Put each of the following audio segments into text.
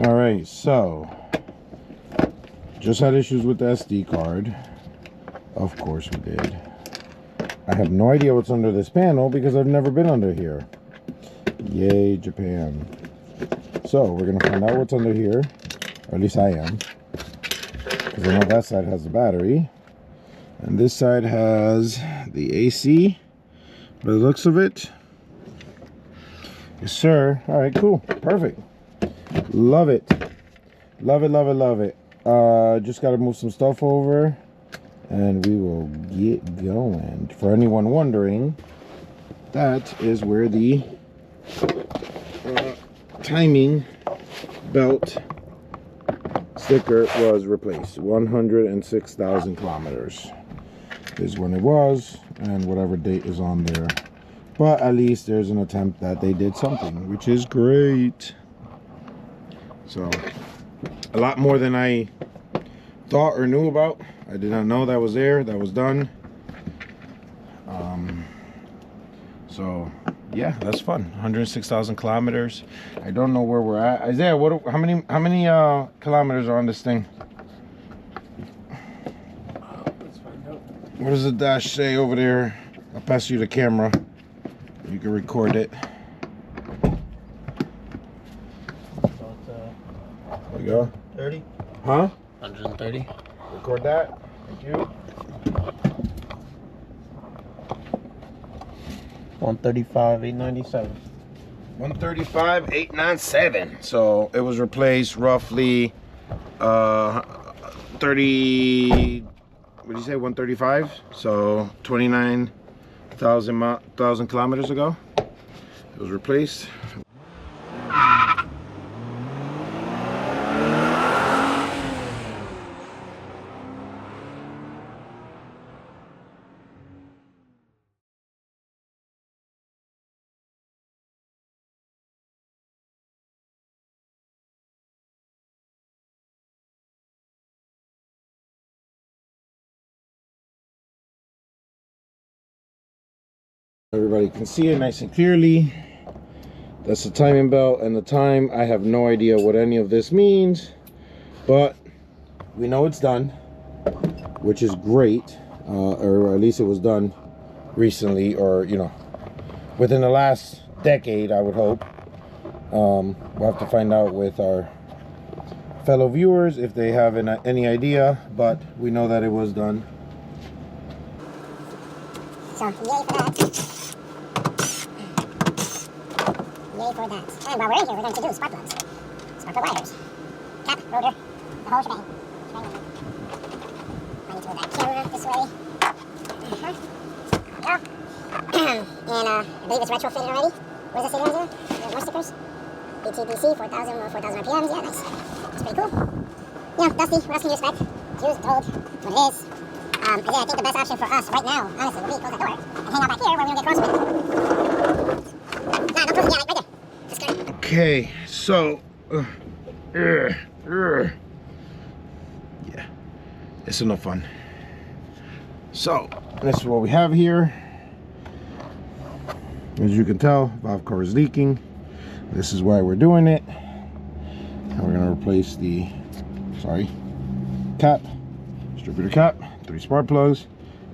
All right, so just had issues with the SD card. Of course we did. I have no idea what's under this panel because I've never been under here. Yay, Japan. So we're gonna find out what's under here, or at least I am, because I know that side has the battery and this side has the AC by the looks of it. Yes sir. All right, cool, perfect. Love it, love it, love it, love it. Just got to move some stuff over and we will get going. For anyone wondering, that is where the timing belt sticker was replaced. 106,000 kilometers is when it was, and whatever date is on there. But at least there's an attempt that they did something, which is great. So a lot more than I thought or knew about. I did not know that was there. That was done. So yeah, that's fun. 106,000 kilometers. I don't know where we're at. Isaiah, how many kilometers are on this thing? Let's find out. What does the dash say over there? I'll pass you the camera. You can record it. There you go. 30? Huh? 130. Record that. Thank you. 135,897. 135,897. So it was replaced roughly 30. What did you say? 135. So 29,000 kilometers ago, it was replaced. Everybody can see it nice and clearly. That's the timing belt and the time. I have no idea what any of this means, but we know it's done, which is great. Or at least it was done recently, or you know, within the last decade, I would hope. We'll have to find out with our fellow viewers if they have any idea, but we know that it was done. So, yay for that. Yay for that. And while we're in here, we're going to do spark plugs. Spark plug wires. Cap, rotor, the whole shebang. I need to move that camera this way. There we go. And I believe it's retrofitted already. Where's the sitting on there? There's more stickers. BTPC, 4,000 RPMs. Yeah, nice. That's pretty cool. You know, Dusty, what else can you expect? Used, told, what it is. I think the best option for us right now, honestly, would be close that door and hang out back here where we don't get cross with. Nah, don't close it. Yeah, like right there. That's good. Okay, so yeah, it's enough fun. So this is what we have here. As you can tell, valve cover is leaking. This is why we're doing it. And we're gonna replace the cap, distributor cap. 3 spark plugs,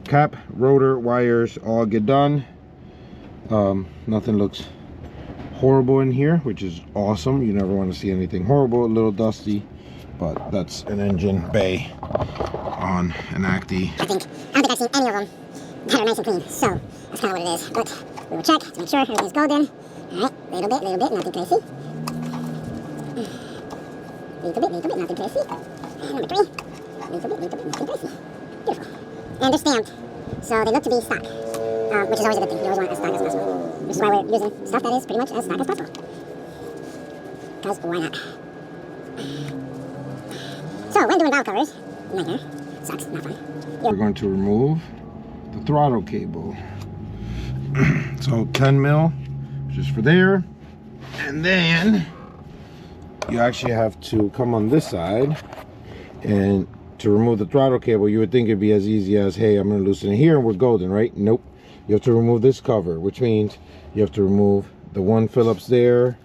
cap, rotor, wires, all get done. Nothing looks horrible in here, which is awesome. You never want to see anything horrible. A little dusty, but that's an engine bay on an Acti. I don't think I've seen any of them that are nice and clean, so that's kind of what it is. But we will check to make sure everything's golden. Alright, little bit, nothing crazy. Little bit, nothing crazy. And number 3, little bit, nothing crazy. Beautiful. And they're stamped, so they look to be stock, which is always a good thing. You always want it as stock as possible. Which is why we're using stuff that is pretty much as stock as possible. Because why not? So when doing valve covers, nightmare. Sucks, not fun. We're going to remove the throttle cable. So 10 mil, just for there. And then you actually have to come on this side, and to remove the throttle cable, you would think it'd be as easy as, hey, I'm going to loosen it here and we're golden, right? Nope. You have to remove this cover, which means you have to remove the one Phillips there,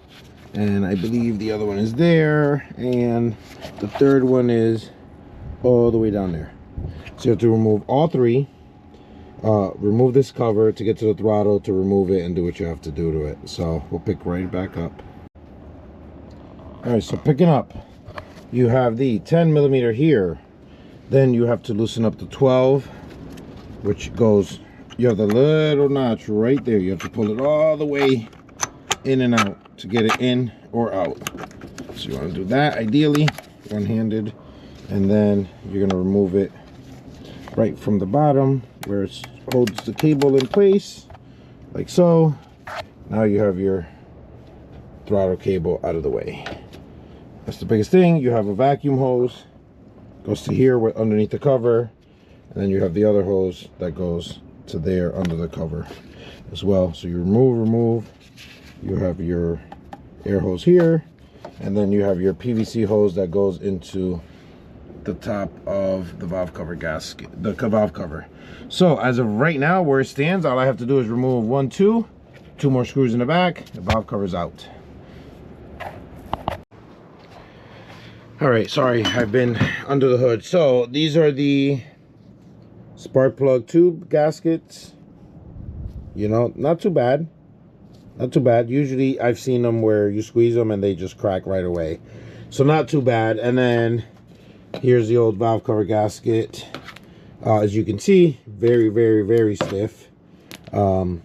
and I believe the other one is there, and the third one is all the way down there. So you have to remove all three. Remove this cover to get to the throttle, to remove it and do what you have to do to it. So we'll pick right back up. All right, so picking up, you have the 10mm here. Then you have to loosen up the 12, which goes, you have the little notch right there. You have to pull it all the way in and out to get it in or out. So you want to do that ideally one-handed, and then you're going to remove it right from the bottom where it holds the cable in place, like so. Now you have your throttle cable out of the way. That's the biggest thing. You have a vacuum hose, goes to here underneath the cover, and then you have the other hose that goes to there under the cover as well. So you remove, you have your air hose here, and then you have your PVC hose that goes into the top of the valve cover gasket, the valve cover. So as of right now, where it stands, all I have to do is remove two more screws in the back. The valve cover's out. All right, sorry, I've been under the hood. So these are the spark plug tube gaskets. You know, not too bad. Not too bad. Usually I've seen them where you squeeze them and they just crack right away. So not too bad. And then here's the old valve cover gasket. As you can see, very, very, very stiff. If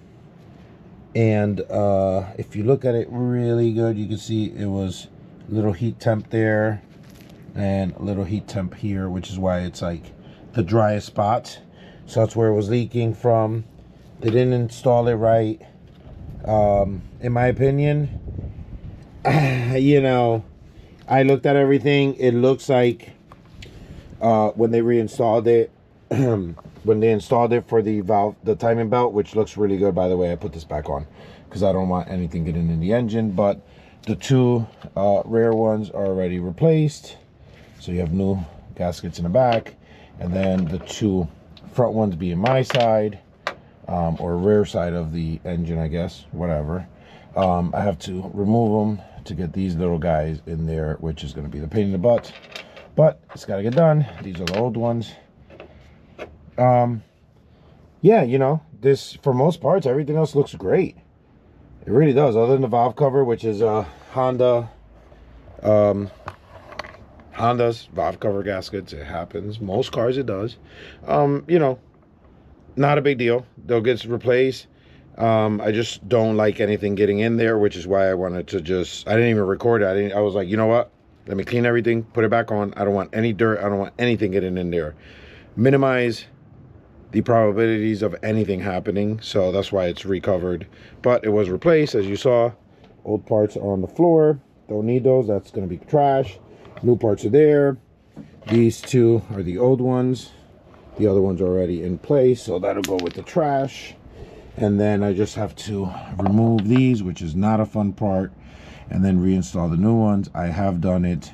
you look at it really good, you can see it was a little heat temp there and a little heat temp here, which is why it's like the driest spot. So that's where it was leaking from. They didn't install it right. In my opinion, you know, I looked at everything. It looks like when they reinstalled it, when they installed it for the valve, the timing belt, which looks really good, by the way. I put this back on because I don't want anything getting in the engine. But the two rear ones are already replaced, so you have new gaskets in the back, and then the two front ones being my side, or rear side of the engine, I guess, whatever. I have to remove them to get these little guys in there, which is going to be the pain in the butt, but it's got to get done. These are the old ones. Yeah, you know, this, for most parts, everything else looks great. It really does, other than the valve cover, which is Honda's valve cover gaskets. It happens. Most cars it does. You know, not a big deal. They'll get replaced. I just don't like anything getting in there, which is why I wanted to just, I didn't even record it. I was like, you know what? Let me clean everything, put it back on. I don't want any dirt. I don't want anything getting in there. Minimize the probabilities of anything happening. So that's why it's recovered. But it was replaced, as you saw. Old parts are on the floor. Don't need those. That's going to be trash. New parts are there. These two are the old ones. The other one's already in place, so that'll go with the trash. And then I just have to remove these, which is not a fun part, and then reinstall the new ones. I have done it.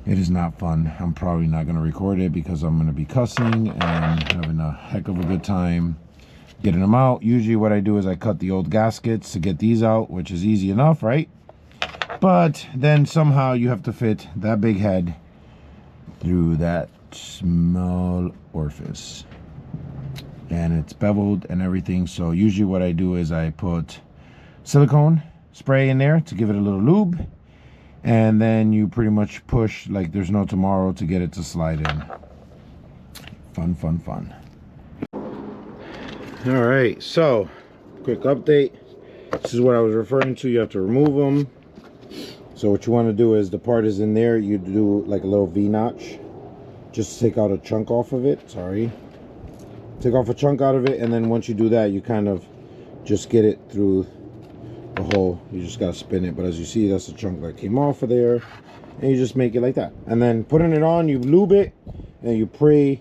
It is not fun. I'm probably not going to record it because I'm going to be cussing and having a heck of a good time getting them out. Usually what I do is I cut the old gaskets to get these out, which is easy enough, right? But then somehow you have to fit that big head through that small orifice, and it's beveled and everything. So usually what I do is I put silicone spray in there to give it a little lube, and then you pretty much push like there's no tomorrow to get it to slide in. Fun, fun, fun. All right, so quick update. This is what I was referring to. You have to remove them. So what you want to do is, the part is in there, you do like a little V-notch. Just take out a chunk off of it. Sorry. Take off a chunk out of it, and then once you do that, you kind of just get it through the hole. You just got to spin it. But as you see, that's the chunk that came off of there. And you just make it like that. And then putting it on, you lube it, and you pray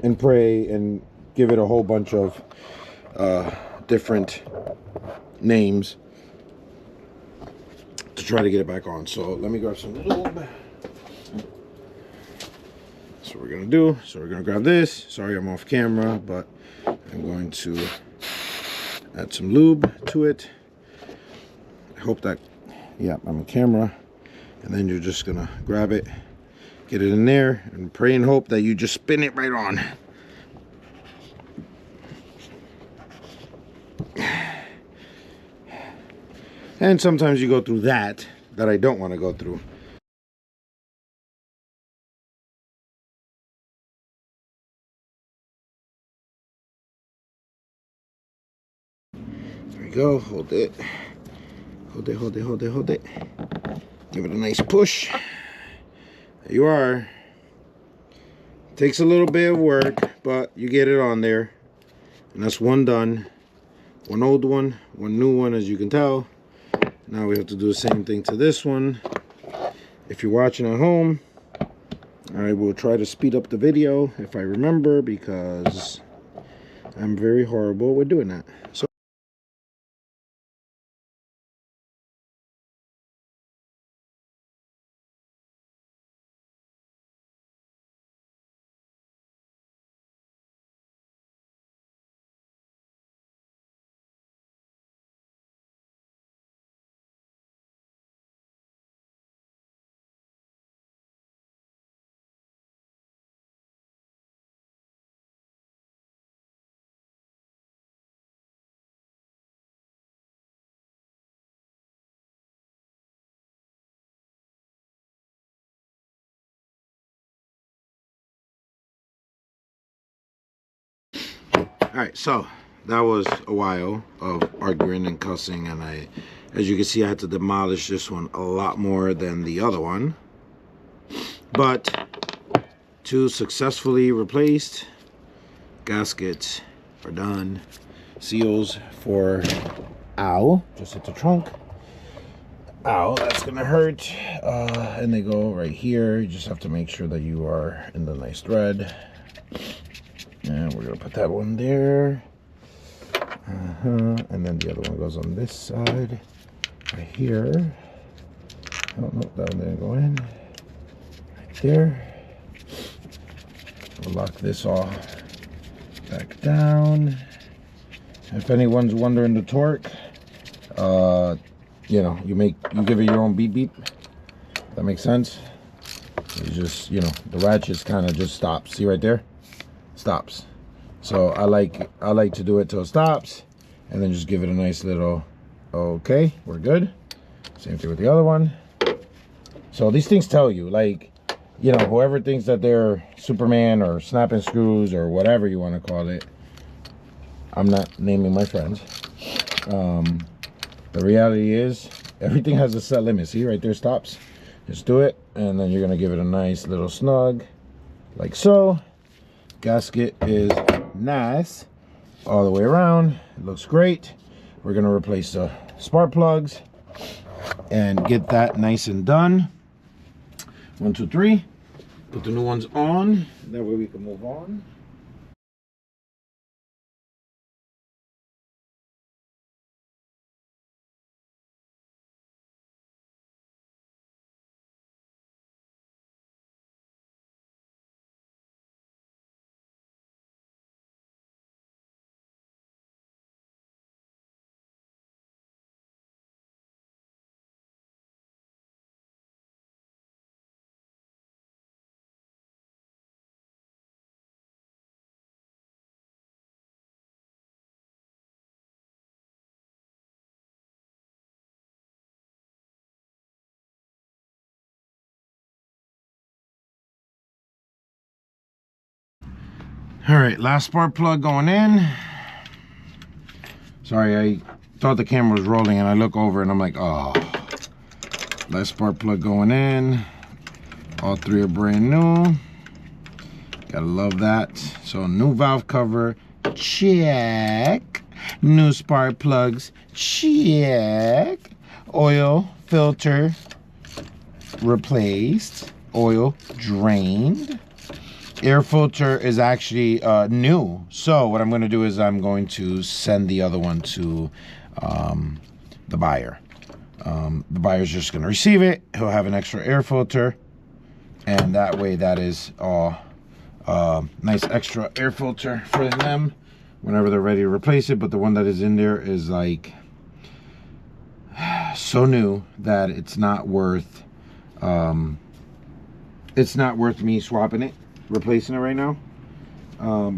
and give it a whole bunch of different names to try to get it back on. So let me grab some lube. That's what we're gonna do. So we're gonna grab this. Sorry I'm off camera, but I'm going to add some lube to it. hope that, yeah, I'm on camera. And then you're just gonna grab it, get it in there, and pray and hope that you just spin it right on. And sometimes you go through that I don't want to go through. There we go, hold it. Hold it, hold it, hold it, hold it. Give it a nice push. There you are. Takes a little bit of work, but you get it on there. And that's one done. One old one, one new one, as you can tell. Now we have to do the same thing to this one. If you're watching at home, I will try to speed up the video if I remember, because I'm very horrible with doing that. So alright, so that was a while of arguing and cussing, and as you can see, I had to demolish this one a lot more than the other one. But two successfully replaced gaskets are done. Seals for, ow, just hit the trunk. Ow, that's gonna hurt. And they go right here. You just have to make sure that you are in the nice thread. And we're gonna put that one there. And then the other one goes on this side, right here. Oh no, that one didn't go in. Right there. We'll lock this all back down. If anyone's wondering the torque, you know, you give it your own beep beep. That makes sense. You just, you know, the ratchets kind of just stops. See right there? Stops. So I like to do it till it stops, and then just give it a nice little, okay, we're good. Same thing with the other one. So these things tell you, like, you know, whoever thinks that they're Superman or snapping screws or whatever you want to call it, I'm not naming my friends. The reality is everything has a set limit. See right there, stops. Just do it, and then you're gonna give it a nice little snug, like so. Gasket is nice all the way around. It looks great. We're gonna replace the spark plugs and get that nice and done. 1, 2, 3. Put the new ones on. That way we can move on. All right, last spark plug going in. Sorry, I thought the camera was rolling and I look over and I'm like, oh. Last spark plug going in. All three are brand new. Gotta love that. So new valve cover, check. New spark plugs, check. Oil filter replaced. Oil drained. Air filter is actually new. So what I'm going to do is I'm going to send the other one to the buyer. The buyer's just going to receive it. He'll have an extra air filter, and that way that is all nice extra air filter for them whenever they're ready to replace it. But the one that is in there is like so new that it's not worth me swapping it, replacing it right now,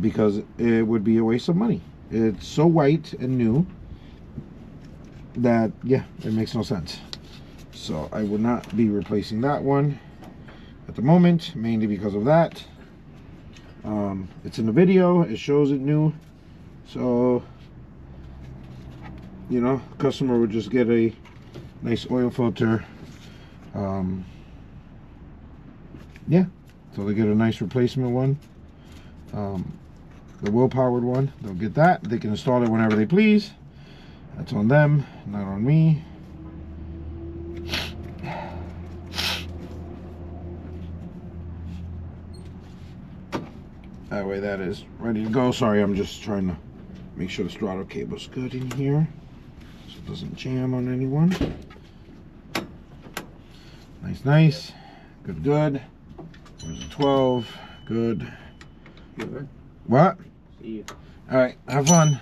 because it would be a waste of money. It's so white and new that, yeah, it makes no sense. So I would not be replacing that one at the moment, mainly because of that. It's in the video, it shows it new, so you know, customer would just get a nice oil filter. Yeah, so they get a nice replacement one, the wheel powered one. They'll get that. They can install it whenever they please. That's on them, not on me. That way that is ready to go. Sorry, I'm just trying to make sure the throttle cable's good in here so it doesn't jam on anyone. Nice, nice. Good, good. There's a 12. Good. Good. What? See you. Alright, have fun.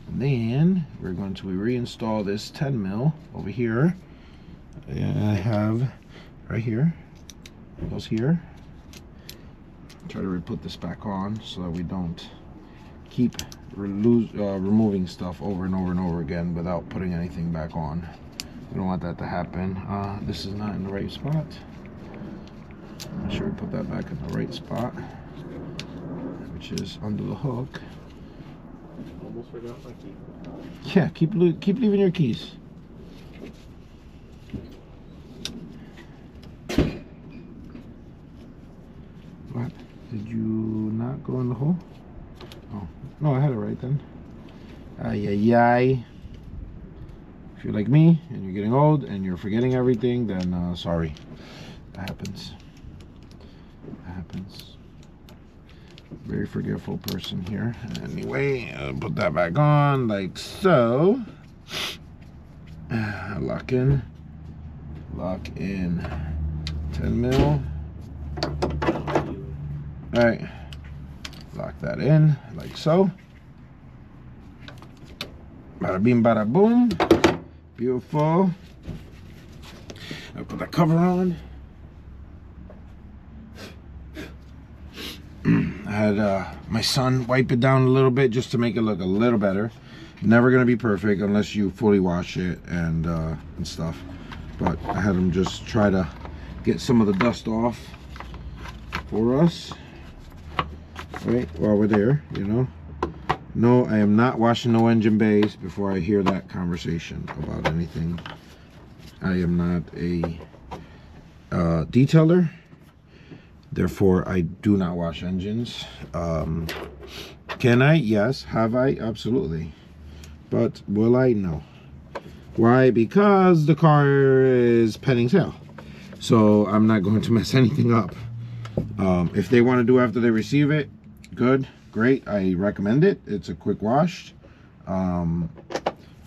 Then we're going to reinstall this 10 mil over here. And I have right here. It goes here. Try to put this back on so that we don't keep removing stuff over and over and over again without putting anything back on. We don't want that to happen. This is not in the right spot. Make sure we put that back in the right spot, which is under the hook. Almost forgot my key. Yeah, keep leaving your keys. What? Did you not go in the hole? Oh, no, I had it right then. Ay, ay, ay. If you're like me and you're getting old and you're forgetting everything, then sorry. That happens. That happens. Very forgetful person here. Anyway, I'll put that back on like so. Lock in. Lock in. 10 mil. Alright. Lock that in like so. Bada bing, bada boom. Beautiful. I'll put that cover on. I had my son wipe it down a little bit just to make it look a little better. Never gonna be perfect unless you fully wash it and stuff. But I had him just try to get some of the dust off for us. Right, while we're there, you know. No, I am not washing no engine bays before I hear that conversation about anything. I am not a detailer. Therefore, I do not wash engines. Can I? Yes. Have I? Absolutely. But will I? No. Why? Because the car is pending sale. So I'm not going to mess anything up. If they want to do after they receive it, good, great. I recommend it. It's a quick wash. For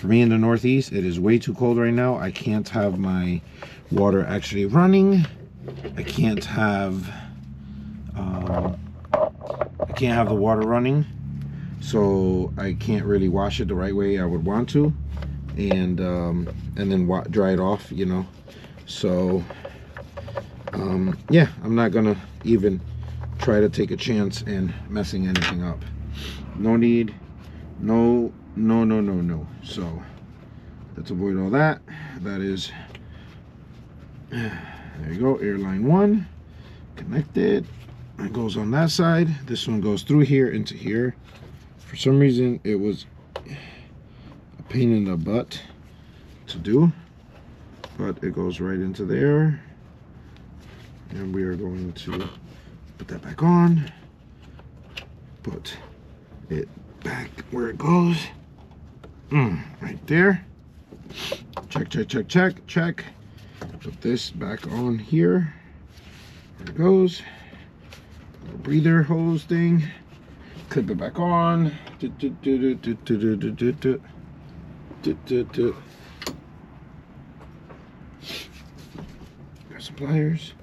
me in the Northeast, it is way too cold right now. I can't have my water actually running. I can't have the water running, so I can't really wash it the right way I would want to, and then dry it off, you know. So yeah, I'm not gonna even try to take a chance in messing anything up. No need, no. So let's avoid all that. That is, there you go, airline 1 connected. It goes on that side. This one goes through here into here. For some reason it was a pain in the butt to do, but it goes right into there, and we are going to put that back on, put it back where it goes. Right there. Check, check, check, check, check. Put this back on here. There it goes. Little breather hose thing. Clip it back on. Got some pliers.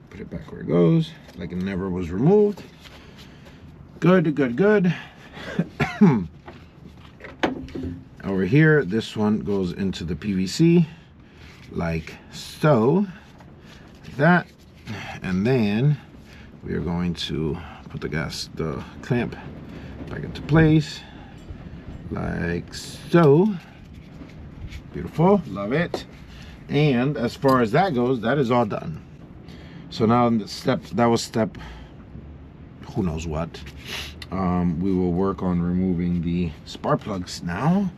Put it back where it goes, like it never was removed. Good, good, good. over here, this one goes into the PVC like so, like that, and then we are going to put the clamp back into place like so. Beautiful, love it. And as far as that goes, that is all done. So now that was step who knows what. We will work on removing the spark plugs now.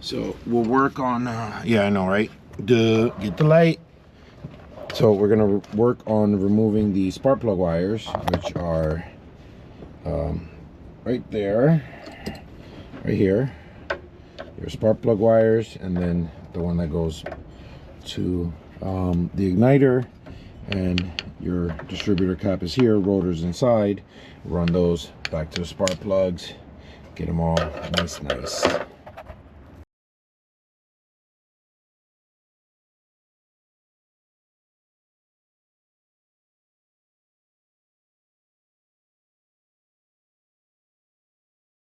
So we'll work on, yeah, I know, right? Duh, get the light. So we're gonna work on removing the spark plug wires, which are right there, right here. Your spark plug wires, and then the one that goes to the igniter, and your distributor cap is here, rotors inside. Run those back to the spark plugs, get them all nice.